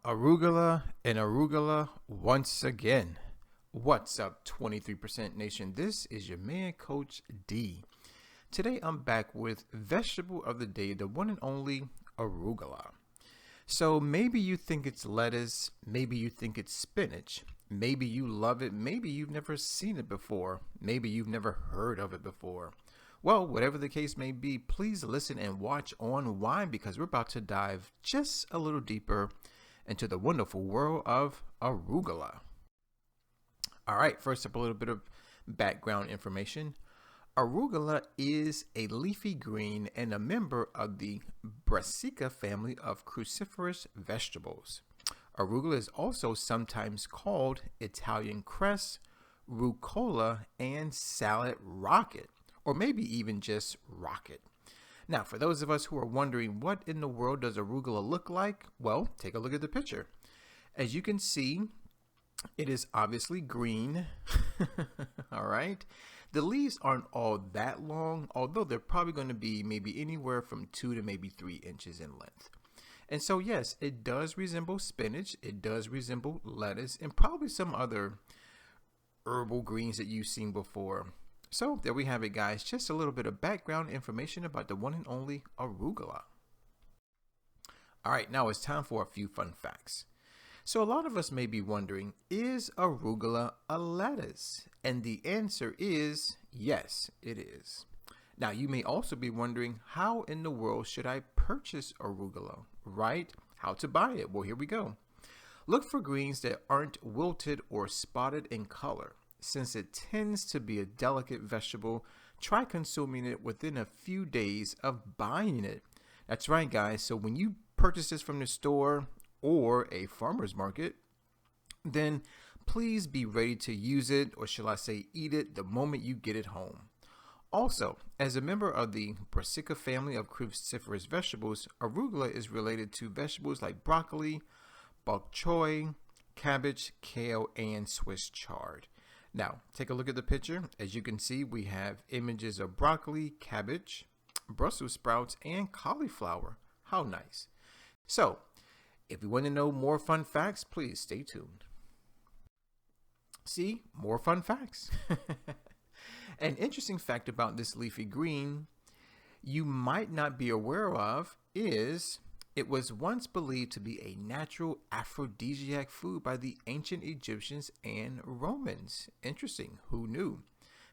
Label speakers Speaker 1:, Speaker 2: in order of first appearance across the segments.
Speaker 1: Arugula and Arugula once again. What's up, 23% Nation? This is your man, Coach D. Today I'm back with vegetable of the day, the one and only arugula. So maybe you think it's lettuce, maybe you think it's spinach, maybe you love it, maybe you've never seen it before, maybe you've never heard of it before. Well, whatever the case may be, please listen and watch on. Why? Because we're about to dive just a little deeper into the wonderful world of arugula. All right, first up, a little bit of background information. Arugula is a leafy green and a member of the Brassica family of cruciferous vegetables. Arugula is also sometimes called Italian cress, rucola, and salad rocket, or maybe even just rocket. Now, for those of us who are wondering what in the world does arugula look like, well, take a look at the picture. As you can see, it is obviously green. All right. The leaves aren't all that long, although they're probably going to be maybe anywhere from 2 to maybe 3 inches in length. And so, yes, it does resemble spinach. It does resemble lettuce and probably some other herbal greens that you've seen before. So there we have it, guys. Just a little bit of background information about the one and only arugula. All right, now it's time for a few fun facts. So a lot of us may be wondering, is arugula a lettuce? And the answer is yes, it is. Now you may also be wondering, how in the world should I purchase arugula, right? How to buy it? Well, here we go. Look for greens that aren't wilted or spotted in color. Since it tends to be a delicate vegetable, try consuming it within a few days of buying it. That's right, guys. So when you purchase this from the store or a farmer's market, then please be ready to use it, or shall I say eat it, the moment you get it home. Also, as a member of the Brassica family of cruciferous vegetables, arugula is related to vegetables like broccoli, bok choy, cabbage, kale, and Swiss chard. Now, take a look at the picture. As you can see, we have images of broccoli, cabbage, Brussels sprouts, and cauliflower. How nice. So, if you want to know more fun facts, please stay tuned. See, more fun facts. An interesting fact about this leafy green you might not be aware of is it was once believed to be a natural aphrodisiac food by the ancient Egyptians and Romans. Interesting, who knew?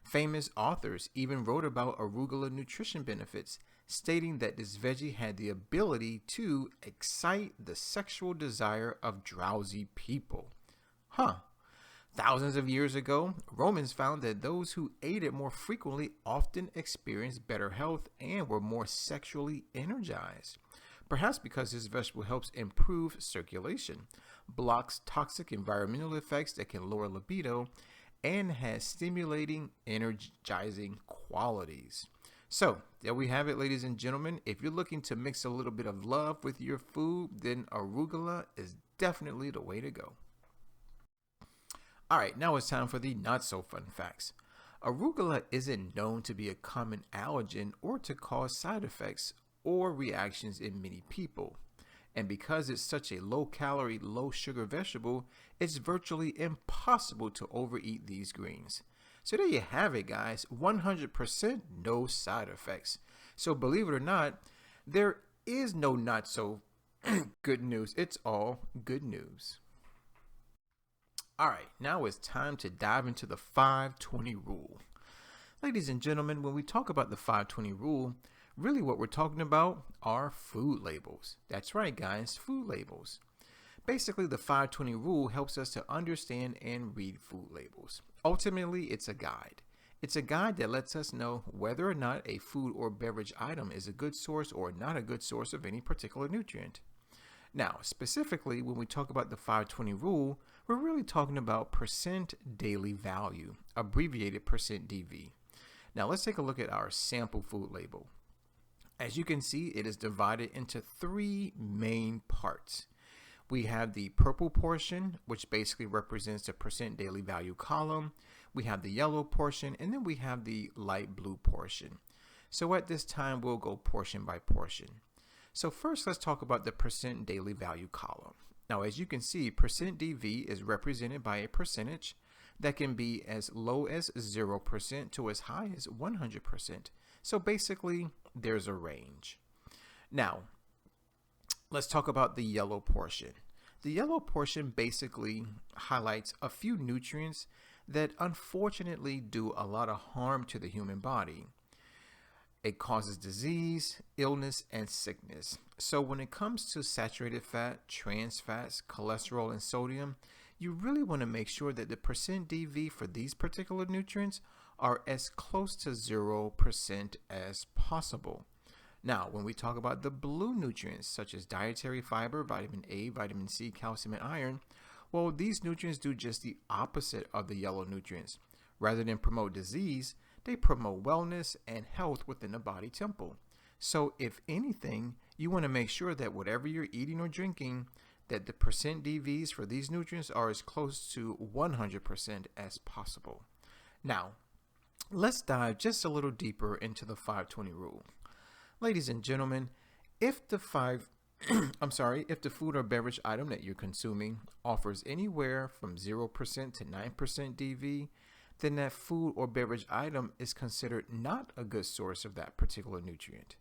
Speaker 1: Famous authors even wrote about arugula nutrition benefits, stating that this veggie had the ability to excite the sexual desire of drowsy people. Thousands of years ago, Romans found that those who ate it more frequently often experienced better health and were more sexually energized. Perhaps because this vegetable helps improve circulation, blocks toxic environmental effects that can lower libido, and has stimulating, energizing qualities. So, there we have it, ladies and gentlemen. If you're looking to mix a little bit of love with your food, then arugula is definitely the way to go. All right, now it's time for the not so fun facts. Arugula isn't known to be a common allergen or to cause side effects or reactions in many people. And because it's such a low-calorie, low-sugar vegetable, it's virtually impossible to overeat these greens. So there you have it, guys. 100% no side effects. So believe it or not, there is no not so good news. It's all good news. All right, now it's time to dive into the 520 rule. Ladies and gentlemen, when we talk about the 520 rule, really what we're talking about are food labels. That's right, guys, food labels. Basically, the 520 rule helps us to understand and read food labels. Ultimately, it's a guide. It's a guide that lets us know whether or not a food or beverage item is a good source or not a good source of any particular nutrient. Now, specifically, when we talk about the 520 rule, we're really talking about percent daily value, abbreviated percent DV. Now, let's take a look at our sample food label. As you can see, it is divided into 3 main parts. We have the purple portion, which basically represents the percent daily value column. We have the yellow portion, and then we have the light blue portion. So at this time, we'll go portion by portion. So first, let's talk about the percent daily value column. Now, as you can see, percent DV is represented by a percentage that can be as low as 0% to as high as 100%. So basically, there's a range. Now, let's talk about the yellow portion. The yellow portion basically highlights a few nutrients that unfortunately do a lot of harm to the human body. It causes disease, illness, and sickness. So when it comes to saturated fat, trans fats, cholesterol, and sodium, you really want to make sure that the percent DV for these particular nutrients are as close to 0% as possible. Now, when we talk about the blue nutrients, such as dietary fiber, vitamin A, vitamin C, calcium, and iron, well, these nutrients do just the opposite of the yellow nutrients. Rather than promote disease, they promote wellness and health within the body temple. So if anything, you want to make sure that whatever you're eating or drinking, that the percent DVs for these nutrients are as close to 100% as possible. Now, let's dive just a little deeper into the 520 rule. Ladies and gentlemen, if the food or beverage item that you're consuming offers anywhere from 0% to 9% DV, then that food or beverage item is considered not a good source of that particular nutrient.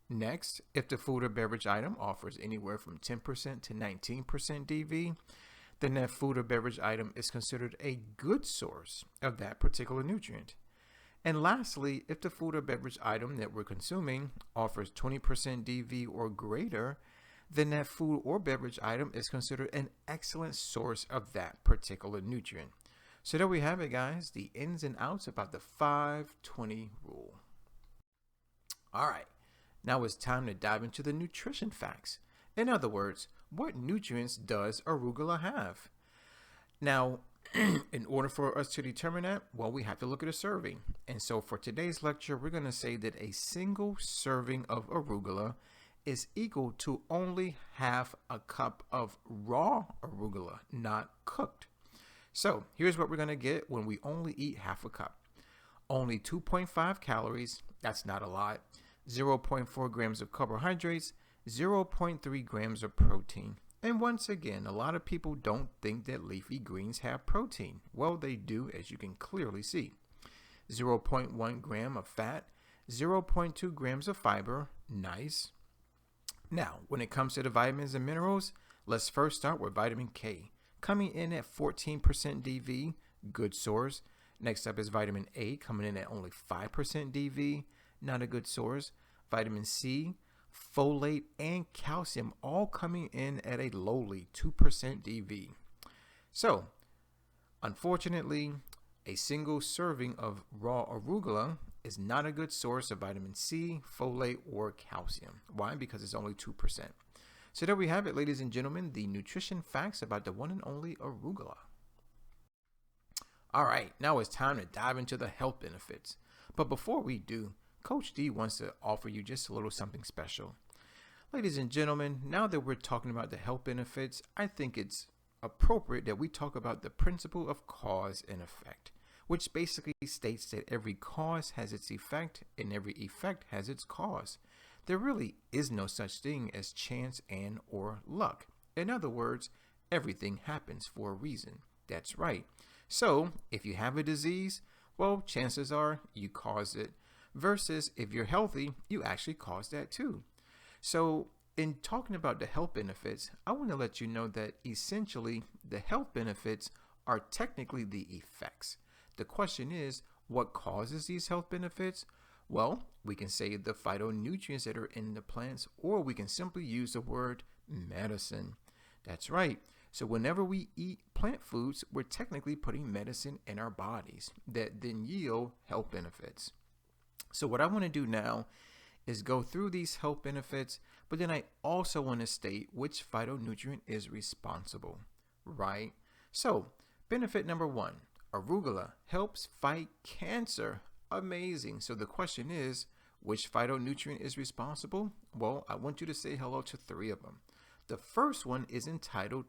Speaker 1: Next, if the food or beverage item offers anywhere from 10% to 19% DV, then that food or beverage item is considered a good source of that particular nutrient. And lastly, if the food or beverage item that we're consuming offers 20% DV or greater, then that food or beverage item is considered an excellent source of that particular nutrient. So there we have it, guys, the ins and outs about the 520 rule. All right, now it's time to dive into the nutrition facts. In other words, what nutrients does arugula have? Now, in order for us to determine that, well, we have to look at a serving. And so for today's lecture, we're going to say that a single serving of arugula is equal to only half a cup of raw arugula, not cooked. So here's what we're going to get when we only eat half a cup. Only 2.5 calories, that's not a lot, 0.4 grams of carbohydrates, 0.3 grams of protein. And once again, a lot of people don't think that leafy greens have protein. Well, they do, as you can clearly see. 0.1 gram of fat, 0.2 grams of fiber, nice. Now, when it comes to the vitamins and minerals, let's first start with vitamin K. Coming in at 14% DV, good source. Next up is vitamin A, coming in at only 5% DV, not a good source. Vitamin C, folate, and calcium all coming in at a lowly 2% DV. So, unfortunately, a single serving of raw arugula is not a good source of vitamin C, folate, or calcium. Why? Because it's only 2%. So there we have it, ladies and gentlemen, the nutrition facts about the one and only arugula. All right, now it's time to dive into the health benefits. But before we do, Coach D wants to offer you just a little something special. Ladies and gentlemen, now that we're talking about the health benefits, I think it's appropriate that we talk about the principle of cause and effect, which basically states that every cause has its effect and every effect has its cause. There really is no such thing as chance and or luck. In other words, everything happens for a reason. That's right. So if you have a disease, well, chances are you caused it, versus if you're healthy, you actually caused that too. So in talking about the health benefits, I want to let you know that essentially the health benefits are technically the effects. The question is, what causes these health benefits? Well, we can say the phytonutrients that are in the plants, or we can simply use the word medicine. That's right. So whenever we eat plant foods, we're technically putting medicine in our bodies that then yield health benefits. So what I want to do now is go through these health benefits, but then I also want to state which phytonutrient is responsible, right? So benefit number 1, arugula helps fight cancer. Amazing. So the question is, which phytonutrient is responsible? Well, I want you to say hello to 3 of them. The first one is entitled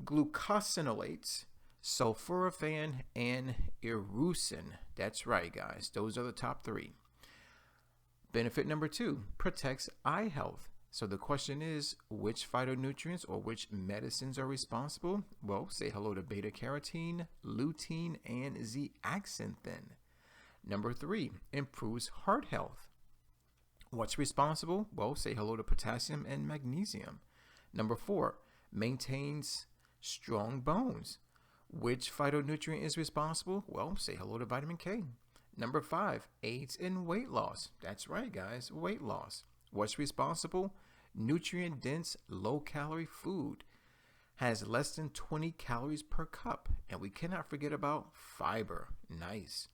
Speaker 1: glucosinolates, sulforaphane, and erucin. That's right, guys. Those are the top 3. Benefit number 2, protects eye health. So the question is, which phytonutrients or which medicines are responsible? Well, say hello to beta carotene, lutein, and zeaxanthin. Number 3, improves heart health. What's responsible? Well, say hello to potassium and magnesium. Number 4, maintains strong bones. Which phytonutrient is responsible? Well, say hello to vitamin K. Number 5, aids in weight loss. That's right, guys, weight loss. What's responsible? Nutrient-dense, low-calorie food. Has less than 20 calories per cup. And we cannot forget about fiber. Nice.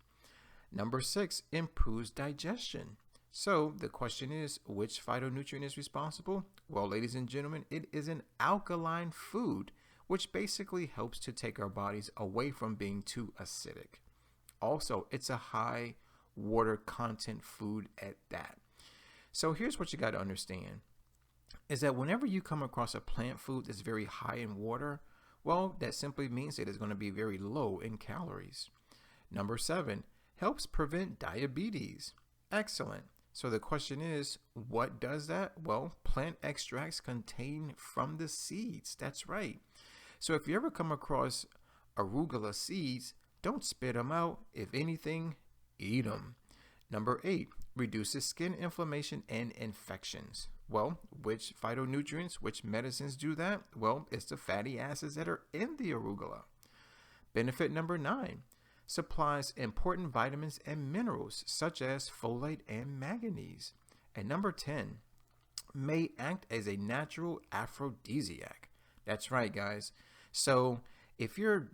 Speaker 1: Number 6, improves digestion. So the question is, which phytonutrient is responsible? Well, ladies and gentlemen, it is an alkaline food, which basically helps to take our bodies away from being too acidic. Also, it's a high water content food at that. So here's what you got to understand, is that whenever you come across a plant food that's very high in water, well, that simply means it is going to be very low in calories. Number 7, helps prevent diabetes. Excellent. So the question is, what does that? Well, plant extracts contained from the seeds. That's right. So if you ever come across arugula seeds, don't spit them out. If anything, eat them. Number 8, reduces skin inflammation and infections. Well, which phytonutrients, which medicines do that? Well, it's the fatty acids that are in the arugula. Benefit number 9, supplies important vitamins and minerals such as folate and manganese. And number 10, may act as a natural aphrodisiac. That's right, guys. So if your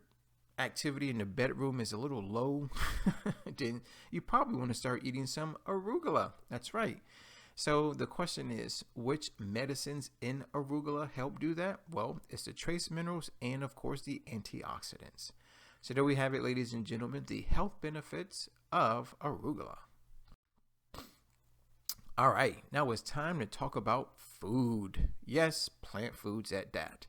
Speaker 1: activity in the bedroom is a little low, then you probably want to start eating some arugula. That's right. So the question is, which medicines in arugula help do that? Well, it's the trace minerals and, of course, the antioxidants. So there we have it, ladies and gentlemen, the health benefits of arugula. All right, now it's time to talk about food. Yes, plant foods at that.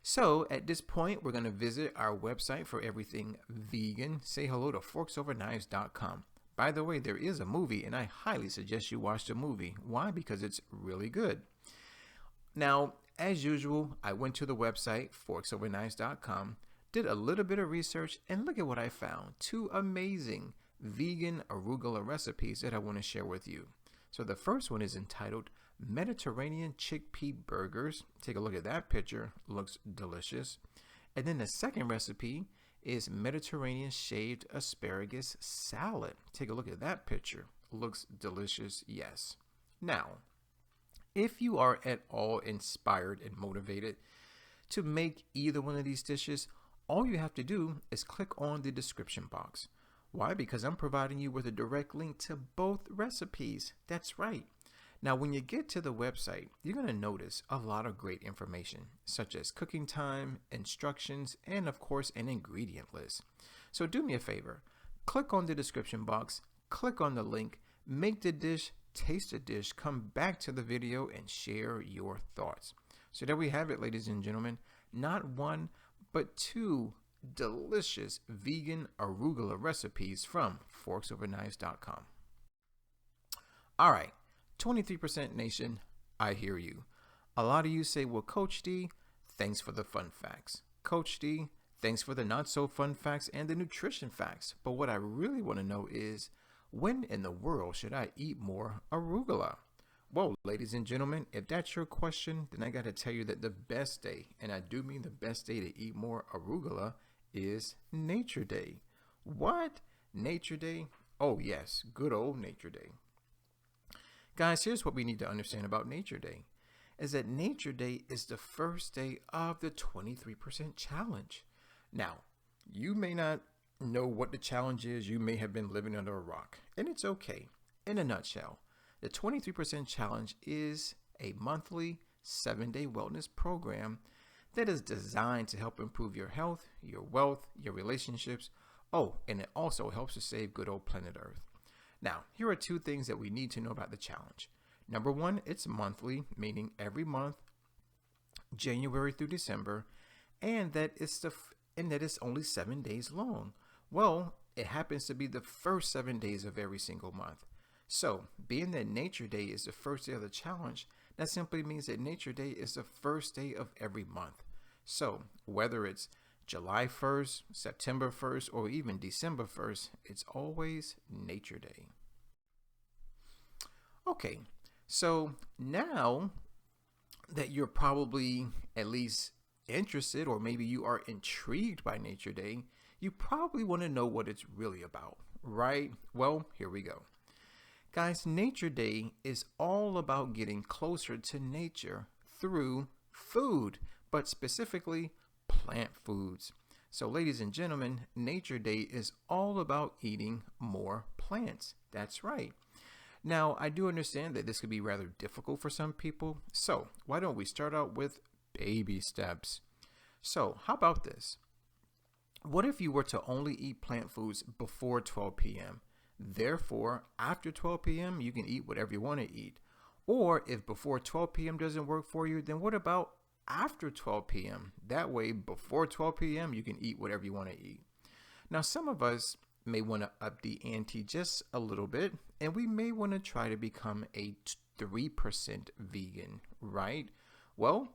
Speaker 1: So at this point, we're going to visit our website for everything vegan. Say hello to forksoverknives.com. By the way, there is a movie, and I highly suggest you watch the movie. Why? Because it's really good. Now, as usual, I went to the website, forksoverknives.com, did a little bit of research, and look at what I found. 2 amazing vegan arugula recipes that I want to share with you. So the first one is entitled Mediterranean Chickpea Burgers. Take a look at that picture. Looks delicious. And then the second recipe is Mediterranean Shaved Asparagus Salad. Take a look at that picture. Looks delicious, yes. Now, if you are at all inspired and motivated to make either one of these dishes, all you have to do is click on the description box. Why? Because I'm providing you with a direct link to both recipes. That's right. Now, when you get to the website, you're going to notice a lot of great information, such as cooking time, instructions, and of course, an ingredient list. So do me a favor, click on the description box, click on the link, make the dish, taste the dish, come back to the video and share your thoughts. So there we have it, ladies and gentlemen, not 1, but 2 delicious vegan arugula recipes from forksoverknives.com. All right. 23% Nation, I hear you. A lot of you say, well, Coach D, thanks for the fun facts. Coach D, thanks for the not so fun facts and the nutrition facts. But what I really want to know is, when in the world should I eat more arugula? Well, ladies and gentlemen, if that's your question, then I got to tell you that the best day, and I do mean the best day to eat more arugula, is Nature Day. What? Nature Day? Oh, yes, good old Nature Day. Guys, here's what we need to understand about Nature Day, is that Nature Day is the first day of the 23% challenge. Now, you may not know what the challenge is. You may have been living under a rock, and it's okay. In a nutshell, the 23% challenge is a monthly 7-day wellness program that is designed to help improve your health, your wealth, your relationships. Oh, and it also helps to save good old planet Earth. Now, here are 2 things that we need to know about the challenge. Number 1, it's monthly, meaning every month, January through December, and that it's only 7 days long. Well, it happens to be the first 7 days of every single month. So, being that Nature Day is the first day of the challenge, That simply means that Nature Day is the first day of every month. So whether it's July 1st, September 1st, or even December 1st, it's always Nature Day. Okay, so now that you're probably at least interested, or maybe you are intrigued by Nature Day, you probably want to know what it's really about, right? Well, here we go. Guys, Nature Day is all about getting closer to nature through food, but specifically plant foods. So ladies and gentlemen, Nature Day is all about eating more plants. That's right. Now, I do understand that this could be rather difficult for some people. So why don't we start out with baby steps? So how about this? What if you were to only eat plant foods before 12 p.m.? Therefore, after 12 p.m., you can eat whatever you want to eat. Or if before 12 p.m. doesn't work for you, then what about after 12 p.m.? That way, before 12 p.m., you can eat whatever you want to eat. Now, some of us may want to up the ante just a little bit, and we may want to try to become a 3% vegan, right? Well,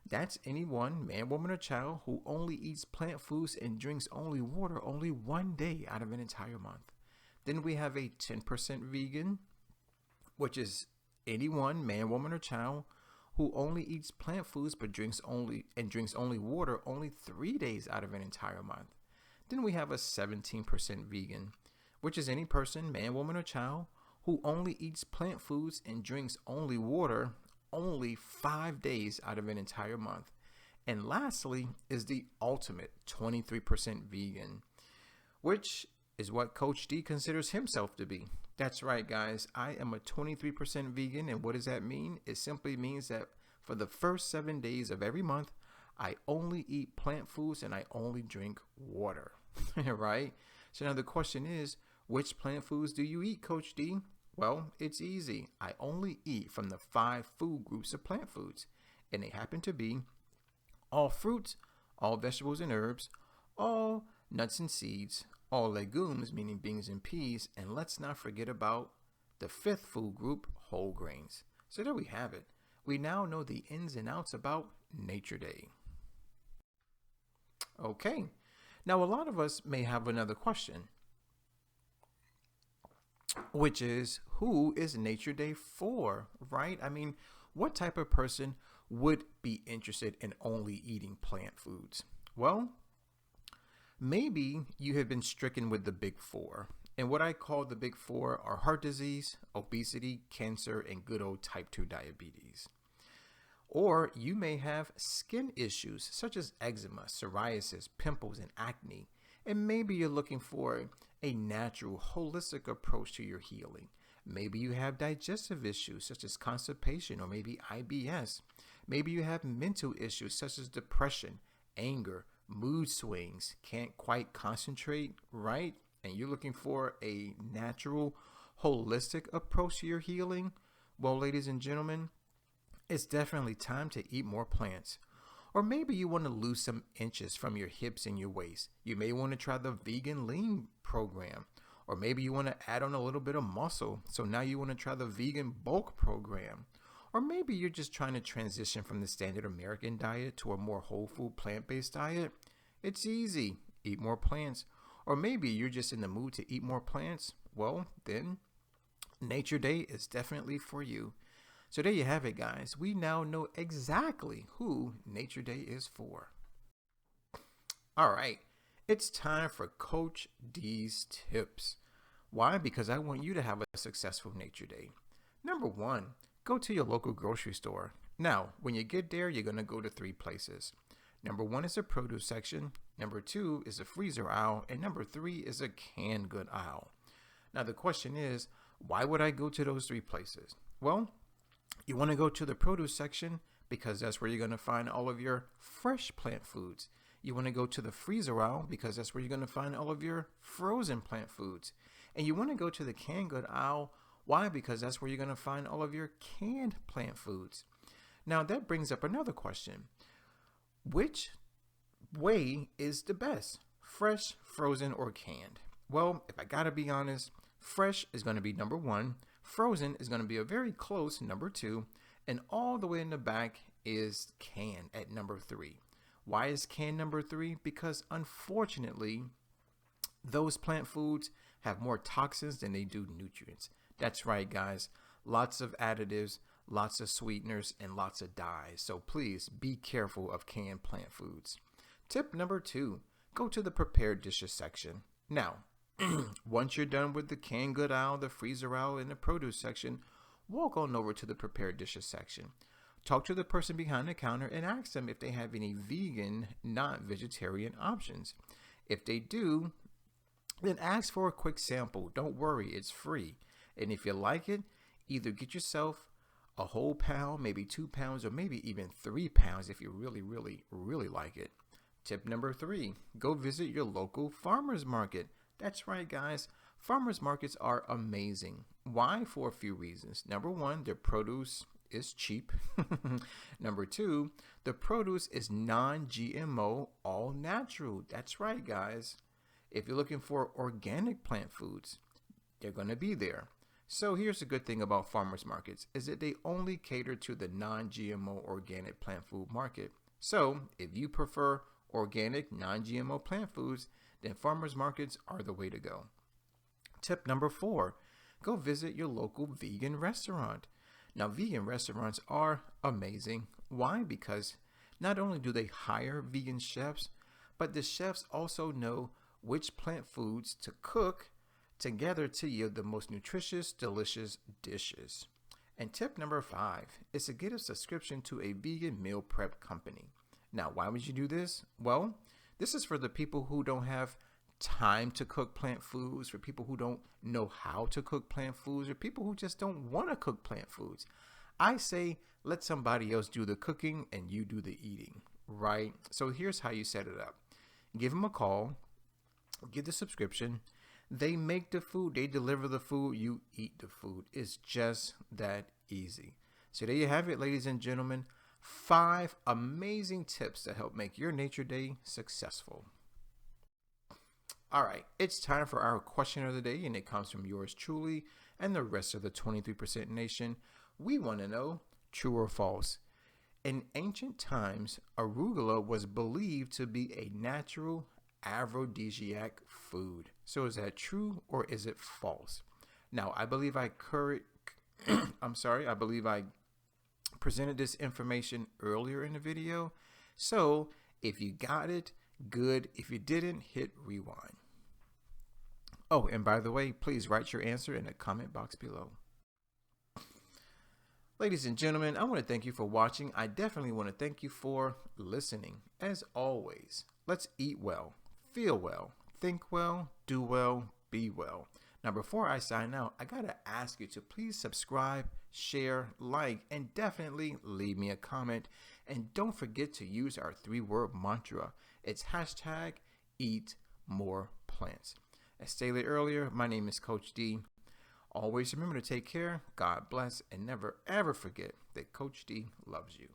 Speaker 1: that's anyone, man, woman, or child, who only eats plant foods and drinks only water only one day out of an entire month. Then we have a 10% vegan, which is anyone, man, woman, or child, who only eats plant foods but drinks only water only 3 days out of an entire month. Then we have a 17% vegan, which is any person, man, woman, or child, who only eats plant foods and drinks only water only 5 days out of an entire month. And lastly is the ultimate 23% vegan, which is what Coach D considers himself to be. That's right, guys. I am a 23% vegan, and what does that mean? It simply means that for the first 7 days of every month, I only eat plant foods and I only drink water, right? So now the question is, which plant foods do you eat, Coach D? Well, it's easy. I only eat from the 5 food groups of plant foods, and they happen to be all fruits, all vegetables and herbs, all nuts and seeds, all legumes, meaning beans and peas, and let's not forget about the 5th food group, whole grains. So there we have it. We now know the ins and outs about Nature Day. Okay, now a lot of us may have another question, which is, who is Nature Day for, right? I mean, what type of person would be interested in only eating plant foods? Well, maybe you have been stricken with the big 4. And what I call the big 4 are heart disease, obesity, cancer, and good old type 2 diabetes. Or you may have skin issues such as eczema, psoriasis, pimples, and acne. And maybe you're looking for a natural, holistic approach to your healing. Maybe you have digestive issues such as constipation or maybe IBS. Maybe you have mental issues such as depression, anger, mood swings, can't quite concentrate, right? And you're looking for a natural, holistic approach to your healing. Well, ladies and gentlemen, it's definitely time to eat more plants. Or maybe you want to lose some inches from your hips and your waist. You may want to try the vegan lean program. Or maybe you want to add on a little bit of muscle. So now you want to try the vegan bulk program. Or maybe you're just trying to transition from the standard American diet to a more whole food plant-based diet. It's easy. Eat more plants. Or maybe you're just in the mood to eat more plants. Well, then Nature Day is definitely for you. So there you have it, guys. We now know exactly who Nature Day is for. All right, it's time for Coach D's tips. Why? Because I want you to have a successful Nature Day. Number 1, go to your local grocery store. Now, when you get there, you're going to go to 3 places. Number 1 is the produce section. Number 2 is the freezer aisle. And number 3 is a canned good aisle. Now, the question is, why would I go to those 3 places? Well, you want to go to the produce section because that's where you're going to find all of your fresh plant foods. You want to go to the freezer aisle because that's where you're going to find all of your frozen plant foods. And you want to go to the canned good aisle. Why? Because that's where you're going to find all of your canned plant foods. Now that brings up another question. Which way is the best? Fresh, frozen, or canned? Well, if I gotta be honest, fresh is going to be number 1. Frozen is going to be a very close number 2. And all the way in the back is can at number 3. Why is can number 3? Because unfortunately, those plant foods have more toxins than they do nutrients. That's right, guys. Lots of additives, lots of sweeteners, and lots of dyes. So please be careful of canned plant foods. Tip number 2, go to the prepared dishes section. Now, once you're done with the canned good aisle, the freezer aisle, and the produce section, walk on over to the prepared dishes section. Talk to the person behind the counter and ask them if they have any vegan, not vegetarian options. If they do, then ask for a quick sample. Don't worry, it's free. And if you like it, either get yourself a whole pound, maybe 2 pounds, or maybe even 3 pounds if you really like it. Tip number 3, go visit your local farmer's market. That's right, guys. Farmers markets are amazing. Why? For a few reasons. Number 1, their produce is cheap. Number 2, the produce is non-GMO, all natural. That's right, guys. If you're looking for organic plant foods, they're going to be there. So here's the good thing about farmers markets is that they only cater to the non-GMO organic plant food market. So if you prefer organic non-GMO plant foods, then farmers markets are the way to go. Tip number 4, go visit your local vegan restaurant. Now, vegan restaurants are amazing. Why? Because not only do they hire vegan chefs, but the chefs also know which plant foods to cook together to yield the most nutritious, delicious dishes. And tip number 5 is to get a subscription to a vegan meal prep company. Now, why would you do this? Well, this is for the people who don't have time to cook plant foods, for people who don't know how to cook plant foods, or people who just don't want to cook plant foods. I say let somebody else do the cooking and you do the eating, right? So here's how you set it up. Give them a call, get the subscription. They make the food, they deliver the food, you eat the food. It's just that easy. So there you have it, ladies and gentlemen. 5 amazing tips to help make your nature day successful. All right, it's time for our question of the day, and it comes from yours truly and the rest of the 23% nation. We want to know, true or false? In ancient times, arugula was believed to be a natural aphrodisiac food. So is that true or is it false? Now, I believe I presented this information earlier in the video. So if you got it, good. If you didn't, hit rewind. Oh, and by the way, please write your answer in the comment box below. Ladies and gentlemen, I want to thank you for watching. I definitely want to thank you for listening. As always, let's eat well, feel well, think well, do well, be well. Now, before I sign out, I got to ask you to please subscribe, share, like, and definitely leave me a comment. And don't forget to use our 3-word mantra. It's #EatMorePlants. As stated earlier, my name is Coach D. Always remember to take care, God bless, and never ever forget that Coach D loves you.